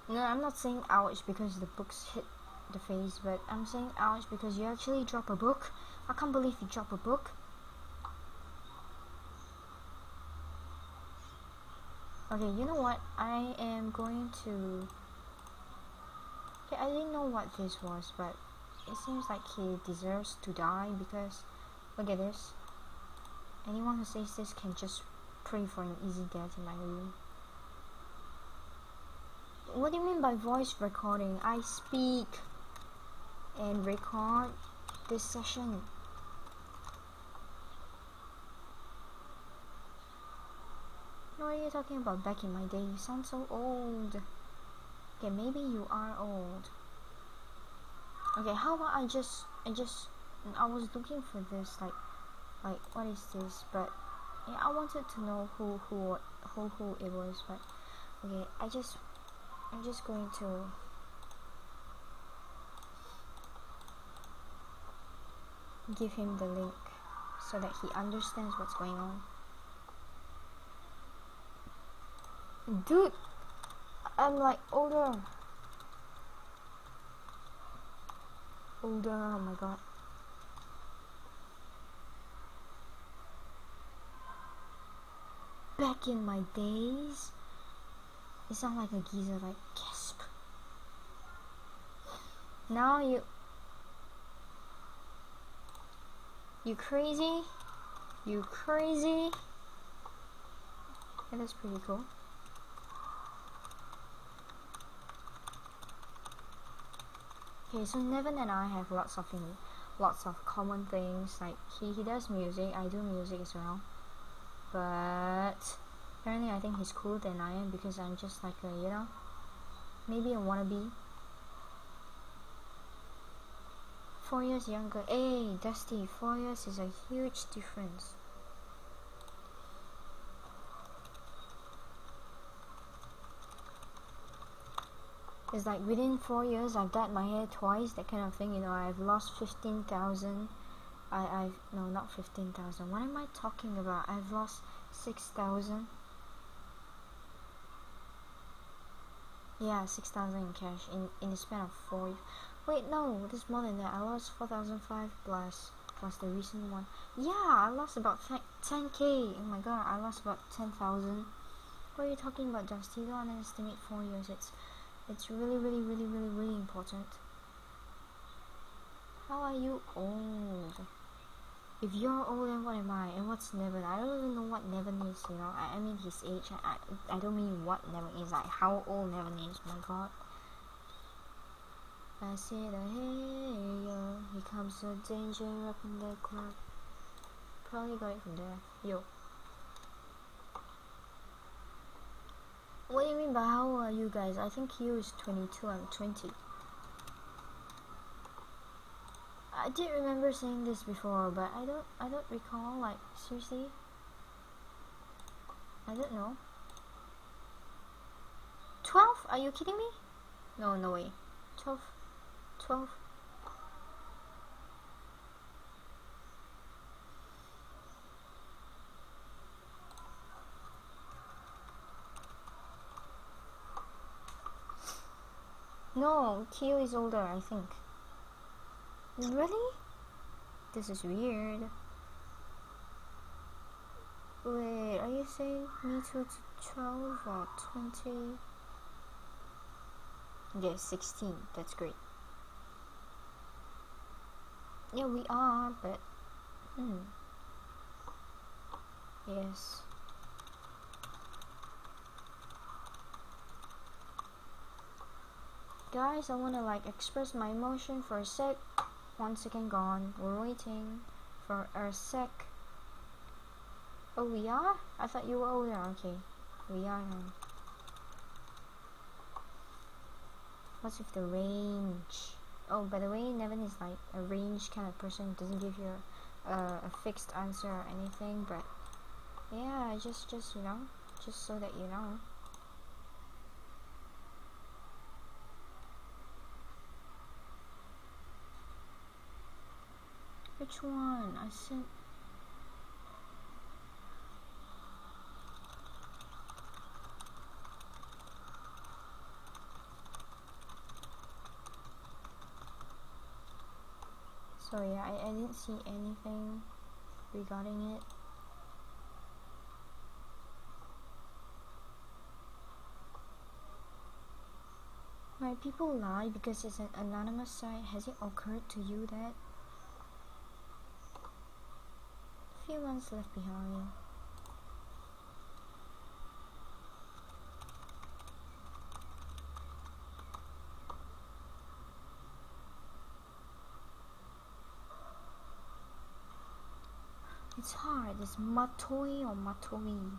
A: No, I'm not saying ouch because the books hit the face, but I'm saying ouch because you actually drop a book. I can't believe you drop a book. Okay, you know what? I am going to... Okay, I didn't know what this was, but it seems like he deserves to die, because look at this. Anyone who says this can just pray for an easy death in my room. What do you mean by voice recording? I speak and record this session. What are you talking about? Back in my day, you sound so old. Okay, maybe you are old. Okay, how about I was looking for this, like what is this? But yeah, I wanted to know who it was. But okay, I'm just going to give him the link so that he understands what's going on. Dude, I'm like older, oh my god. Back in my days, it sounds like a geezer, like gasp. Now you crazy? You crazy? Yeah, that's pretty cool. Okay, so Nevin and I have lots of common things. Like he does music, I do music as well. But apparently I think he's cooler than I am, because I'm just like a, you know, maybe a wannabe. 4 years younger. Hey, Dusty, 4 years is a huge difference. It's like within 4 years I've dyed my hair twice, that kind of thing, you know. I've lost 15,000. No, not 15,000. What am I talking about? I've lost 6,000. Yeah, 6,000 in cash in the span of 4 years. Wait, no, there's more than that. I lost 4,005 plus the recent one. Yeah, I lost about 10k. Oh my god, I lost about 10,000. What are you talking about, Dusty? You don't underestimate 4 years. It's really important. How are you old? If you're old, then what am I? And what's Nevin? I don't even know what Nevin is, you know. I mean his age. I don't mean what Nevin is, like how old Nevin is. My god. I said, hey, yo, here comes the danger up in the club. Probably got it from there. Yo. What do you mean by how old are you guys? I think you is 22, I'm 20. I did remember saying this before, but I don't recall, like, seriously. I don't know. 12? Are you kidding me? No way. 12. No, Kyo is older, I think. Really? This is weird. Wait, are you saying me too to 12 or 20? Yes, 16. That's great. Yeah, we are, but yes. Guys, I wanna like express my emotion for a sec. 1 second gone. We're waiting for a sec. Oh, we are? I thought you were older. Okay, we are now. What's with the range? Oh, by the way, Nevin is like a range kind of person. Doesn't give you a fixed answer or anything. But yeah, just you know, just so that you know. Which one? I sent. So yeah, I didn't see anything regarding it. Right, people lie because it's an anonymous site. Has it occurred to you that few months left behind? It's hard. It's Matoi or Matoi.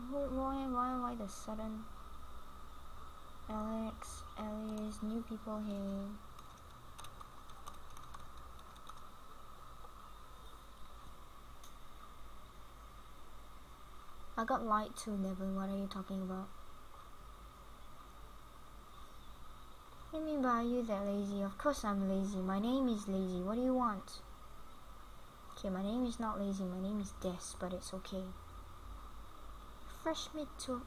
A: Why the sudden Alex, Alice, new people here. I got lied to, Neville. What are you talking about? What do you mean by you that lazy? Of course I'm lazy. My name is Lazy. What do you want? Okay, my name is not Lazy. My name is Des, but it's okay. Fresh meat too.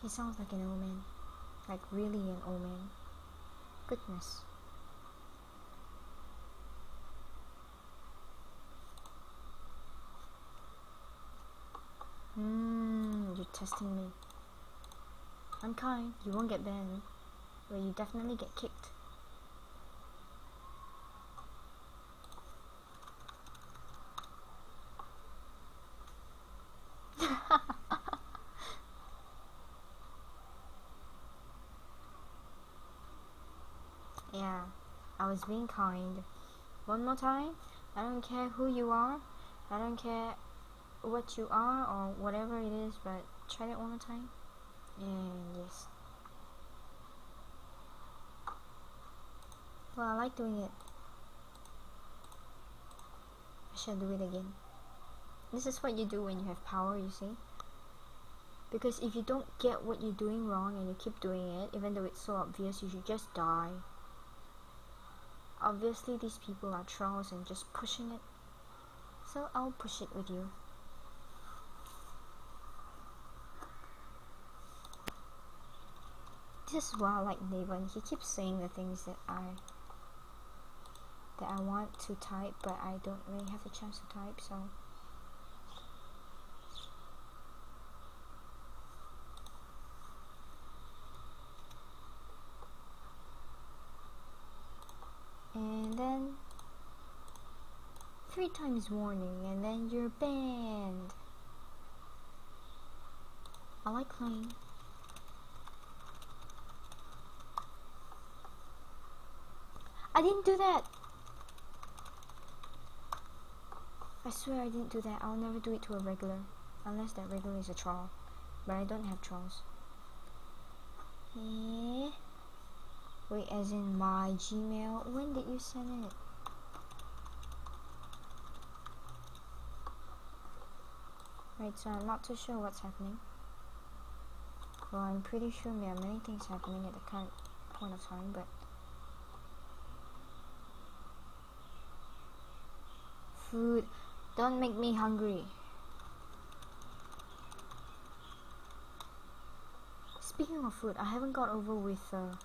A: He sounds like an old man. Like really an old man. Goodness. You're testing me. I'm kind. You won't get banned. But you definitely get kicked. Yeah, I was being kind. One more time. I don't care who you are. I don't care what you are or whatever it is, but try that one more time. And yes. Well, I like doing it. I shall do it again. This is what you do when you have power, you see. Because if you don't get what you're doing wrong and you keep doing it, even though it's so obvious, you should just die. Obviously, these people are trolls and just pushing it. So I'll push it with you. This is why I like Naven. He keeps saying the things that I want to type, but I don't really have the chance to type, so. And then 3 times warning, and then you're banned. I like playing. I didn't do that. I swear I didn't do that. I'll never do it to a regular, unless that regular is a troll. But I don't have trolls. Wait, as in my Gmail? When did you send it? Right, so I'm not too sure what's happening. Well, I'm pretty sure there are many things happening at the current point of time, but food. Don't make me hungry. Speaking of food, I haven't got over with the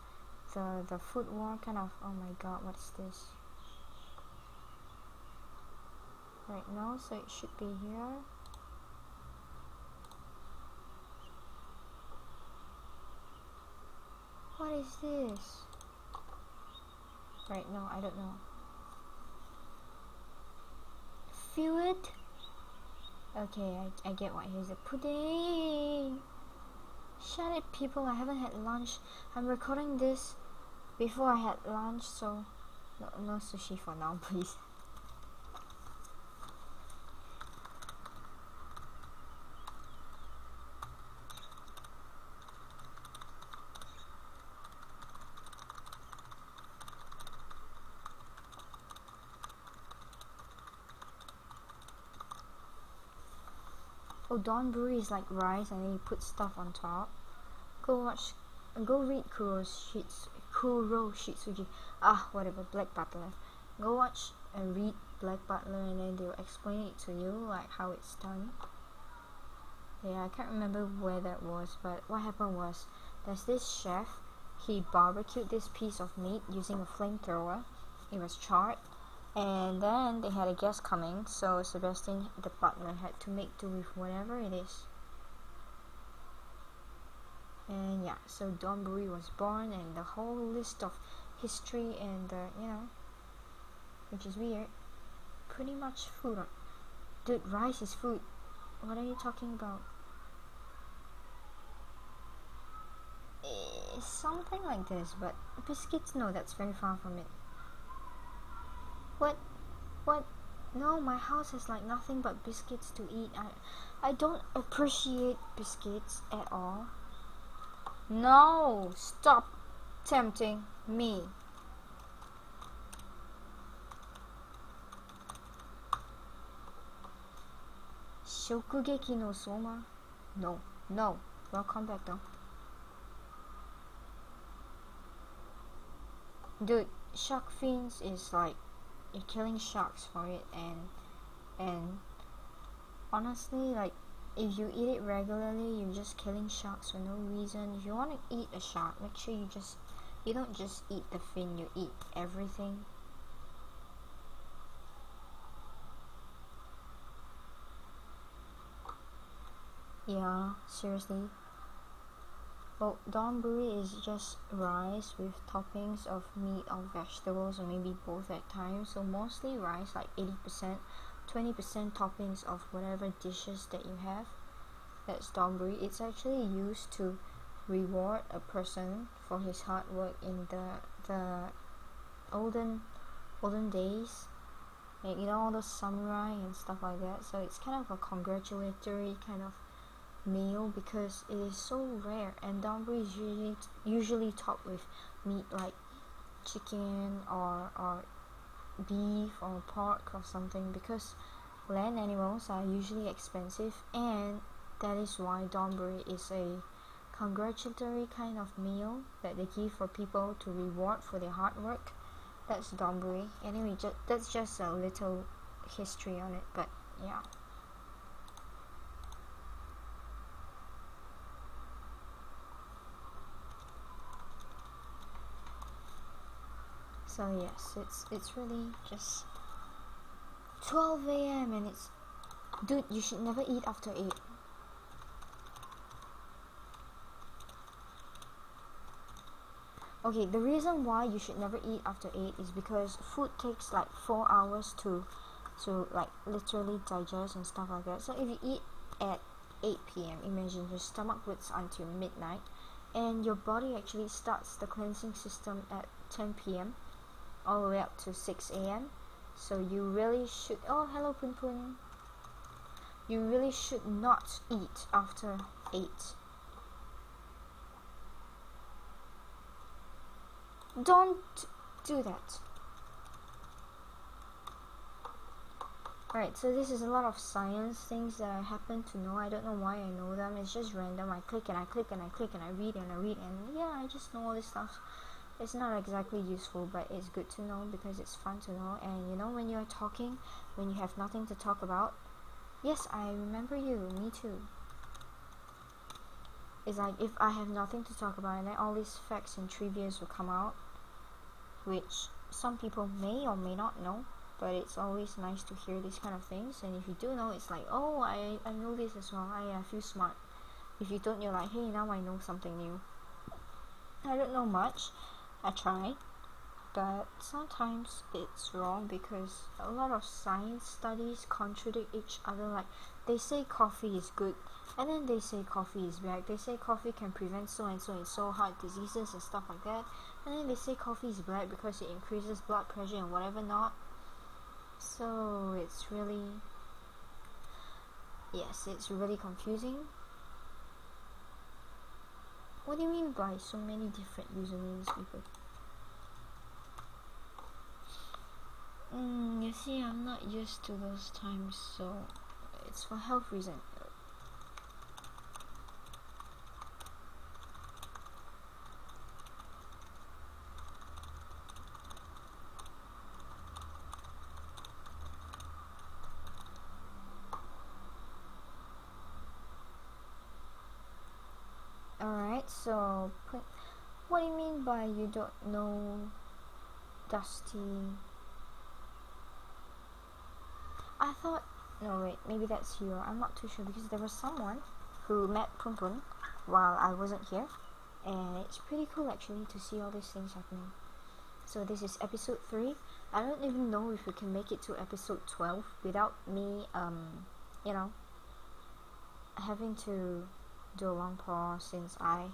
A: food war kind of. Oh my god, what's this? Right now, so it should be here. What is this? Right now, I don't know. Feel it? Okay, I get what. Here's a pudding. Shut it, people. I haven't had lunch. I'm recording this before I had lunch, so no sushi for now, please. Oh, donburi is like rice and then you put stuff on top. Go read Kuro Shitsuji. Whatever, Black Butler. Go watch and read Black Butler and then they'll explain it to you, like how it's done. Yeah, I can't remember where that was, but what happened was, there's this chef, he barbecued this piece of meat using a flamethrower. It was charred. And then they had a guest coming, so Sebastian, the butler, had to make do with whatever it is. And yeah, so donburi was born, and the whole list of history and which is weird. Pretty much food. Dude, rice is food. What are you talking about? Something like this, but biscuits, no, that's very far from it. What? No, my house has like nothing but biscuits to eat. I don't appreciate biscuits at all. No, stop tempting me. Shokugeki no Soma? No. Welcome back though. Dude, shark fins is like you're killing sharks for it, and honestly, like if you eat it regularly, you're just killing sharks for no reason. If you want to eat a shark, make sure you don't just eat the fin, you eat everything. Yeah, seriously. Well, donburi is just rice with toppings of meat or vegetables, or maybe both at times. So mostly rice, like 80%, 20% toppings of whatever dishes that you have. That's donburi. It's actually used to reward a person for his hard work in the olden days. Like, all the samurai and stuff like that. So it's kind of a congratulatory kind of meal because it is so rare, and donburi is usually topped with meat like chicken or beef or pork or something, because land animals are usually expensive, and that is why donburi is a congratulatory kind of meal that they give for people to reward for their hard work. That's donburi. Anyway, that's just a little history on it, but yeah. So yes, it's really just 12 a.m. and it's... Dude, you should never eat after 8. Okay, the reason why you should never eat after 8 is because food takes like 4 hours to like literally digest and stuff like that. So if you eat at 8 p.m, imagine your stomach works until midnight, and your body actually starts the cleansing system at 10 p.m. all the way up to 6 a.m. So you really should... Oh, hello Pun Pun. You really should not eat after 8. Don't do that. Alright, so this is a lot of science things that I happen to know. I don't know why I know them. It's just random. I click and I click and I click and I read and I read, and yeah, I just know all this stuff. It's not exactly useful, but it's good to know because it's fun to know. And when you're talking, when you have nothing to talk about, yes, I remember you, me too. It's like if I have nothing to talk about, and then all these facts and trivias will come out, which some people may or may not know, but it's always nice to hear these kind of things. And if you do know, it's like, oh, I know this as well. I feel smart. If you don't, you're like, hey, now I know something new. I don't know much. I try, but sometimes it's wrong because a lot of science studies contradict each other. Like, they say coffee is good, and then they say coffee is bad. They say coffee can prevent so and so heart diseases and stuff like that, and then they say coffee is bad because it increases blood pressure and whatever not. So it's really confusing. What do you mean by so many different usernames, people? You see, I'm not used to those times, so it's for health reason. Alright, so what do you mean by you don't know Dusty? I thought... No, wait, maybe that's Hero. I'm not too sure because there was someone who met Pun Pun while I wasn't here, and it's pretty cool actually to see all these things happening. So this is episode 3. I don't even know if we can make it to episode 12 without me you know, having to do a long pause, since I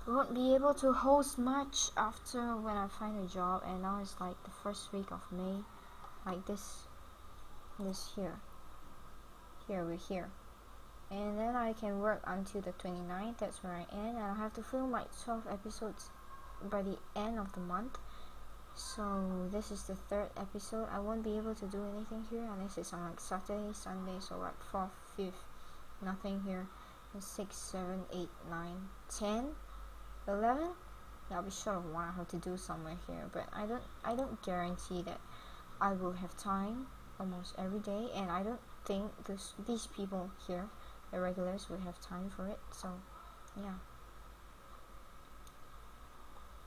A: won't be able to host much after when I find a job. And now it's like the first week of May, like this here we're here, and then I can work until the 29th. That's where I end, and I have to film like 12 episodes by the end of the month. So this is the 3rd episode. I won't be able to do anything here unless it's on like Saturday, Sunday, so like 4th, 5th, nothing here. And 6, 7, 8, 9, 10, 11. I'll be short of one. I have to do somewhere here, but I don't guarantee that I will have time almost every day, and I don't think these people here, the regulars, will have time for it. So yeah.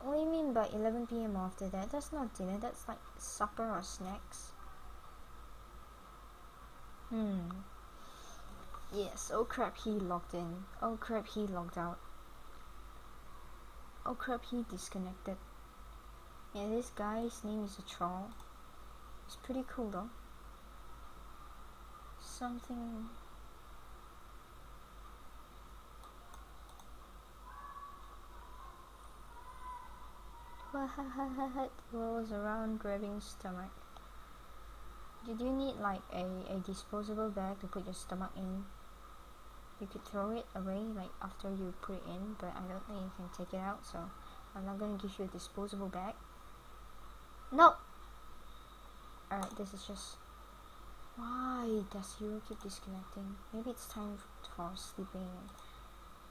A: What do you mean by 11 p.m. after that? That's not dinner, that's like supper or snacks. Yes, oh crap, he logged in. Oh crap, he logged out. Oh crap, he disconnected. Yeah, this guy's name is a troll. It's pretty cool though. Something... What rolls around grabbing stomach? Did you need like a disposable bag to put your stomach in? You could throw it away like after you put it in, but I don't think you can take it out, so I'm not gonna give you a disposable bag. No! Alright, this is just... Why does Hero keep disconnecting? Maybe it's time for sleeping.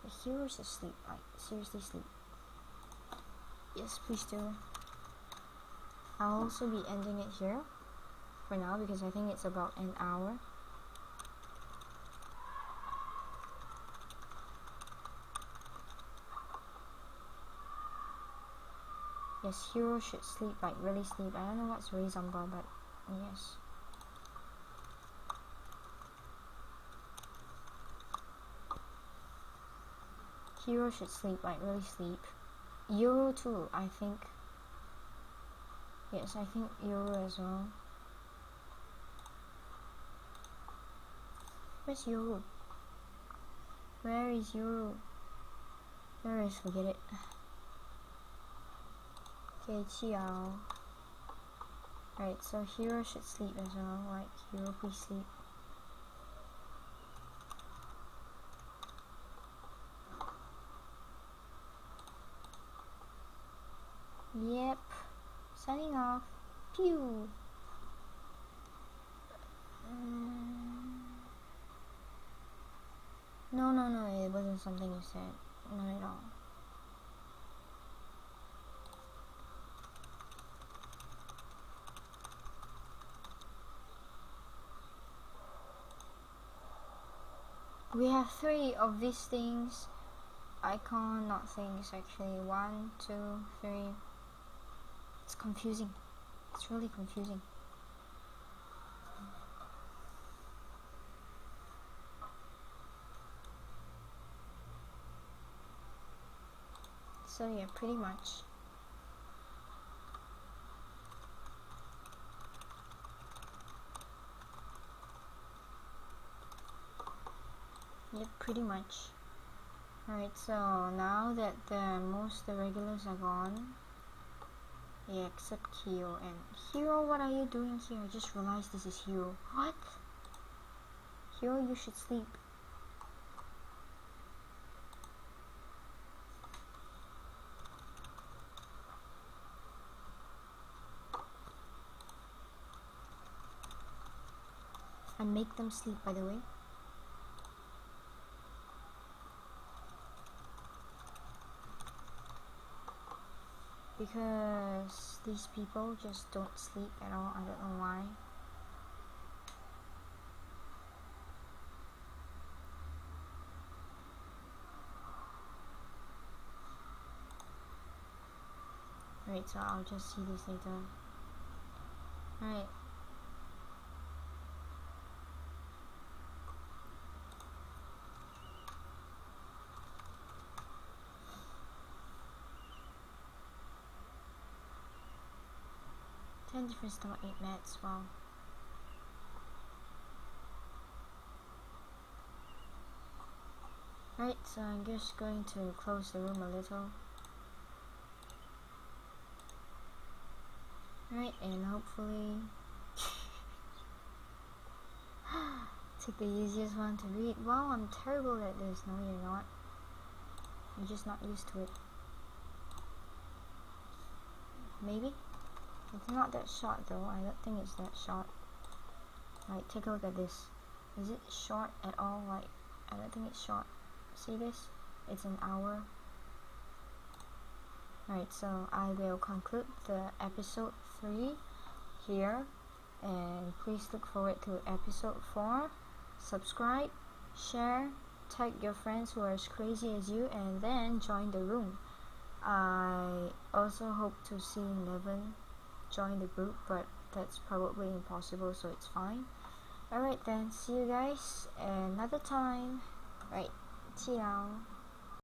A: The Hero's asleep, like seriously sleep. Yes, please do. I'll also be ending it here for now because I think it's about an hour. Yes, Hero should sleep, like really sleep. I don't know what's really Zamba, but yes. Hero should sleep, like really sleep. Euro too, I think. Yes, I think Euro as well. Where's Euro? Where is Euro? Where is, forget it. Okay, Chiao. Alright, so Hero should sleep as well. Like, Hero, please sleep. Yep. Signing off. Pew. No, it wasn't something you said. Not at all. We have 3 of these things. Icon, not things actually. 1, 2, 3. It's confusing. It's really confusing. So yeah, pretty much. Yep, pretty much. Alright, so now that most of the regulars are gone, yeah, except Hero. And Hero, what are you doing here? I just realized this is Hero. What? Hero, you should sleep. And make them sleep, by the way. Because these people just don't sleep at all. I don't know why. Alright, so I'll just see this later. Alright. different stomach 8 mats, wow. Right, so I'm just going to close the room a little. Right, and hopefully take the easiest one to read. Wow, I'm terrible at this. No, you're not. You're just not used to it. Maybe? It's not that short though. I don't think it's that short. Right, take a look at this. Is it short at all? Like, I don't think it's short. See this? It's an hour. Right, so I will conclude the episode 3 here, and please look forward to episode 4. Subscribe, share, tag your friends who are as crazy as you, and then join the room. I also hope to see Nevin join the group, but that's probably impossible, so it's fine. Alright then, see you guys another time. Right, see y'all.